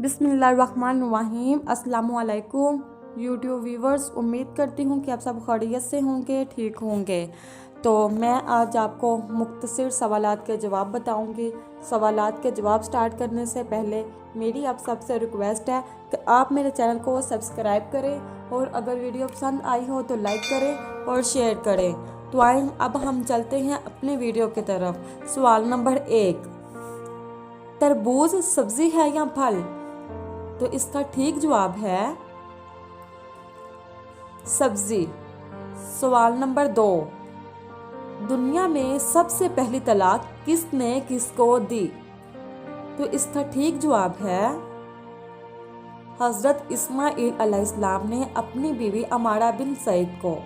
बिस्मिल्लाहिर्रहमानिर्रहीम। अस्सलामुअलैकुम YouTube viewers, उम्मीद करती हूँ कि आप सब खैरियत से होंगे, ठीक होंगे। तो मैं आज आपको मुख्तसर सवालात के जवाब बताऊँगी। सवालात के जवाब स्टार्ट करने से पहले मेरी आप सबसे रिक्वेस्ट है कि आप मेरे चैनल को सब्सक्राइब करें और अगर वीडियो पसंद आई हो तो लाइक करें और शेयर करें। तो आए अब हम चलते हैं अपने वीडियो की तरफ। सवाल नंबर 1, तरबूज सब्जी है या फल? तो इसका ठीक जवाब है सब्जी। सवाल नंबर 2, दुनिया में सबसे पहली तलाक किसने किसको दी? तो इसका ठीक जवाब है हज़रत इस्माइल अलैहिस्सलाम ने अपनी बीवी अमारा बिन सईद को।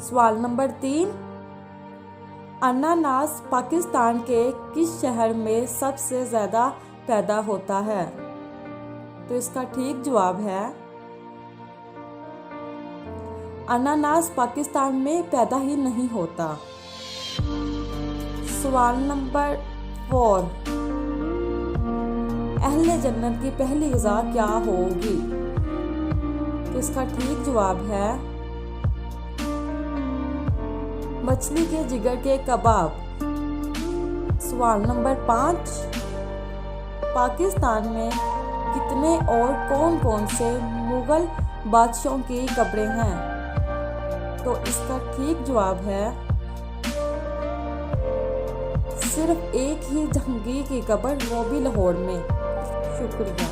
सवाल नंबर 3, अनानास पाकिस्तान के किस शहर में सबसे ज़्यादा पैदा होता है? तो इसका ठीक जवाब है अनानास पाकिस्तान में पैदा ही नहीं होता। सवाल नंबर 4, अहले जन्नत की पहली ग़िज़ा क्या होगी? तो इसका ठीक जवाब है मछली के जिगर के कबाब। सवाल नंबर 5, पाकिस्तान में कितने और कौन कौन से मुग़ल बादशाहों की कब्रें हैं? तो इसका ठीक जवाब है सिर्फ एक ही जहांगीर की कब्र, वो भी लाहौर में। शुक्रिया।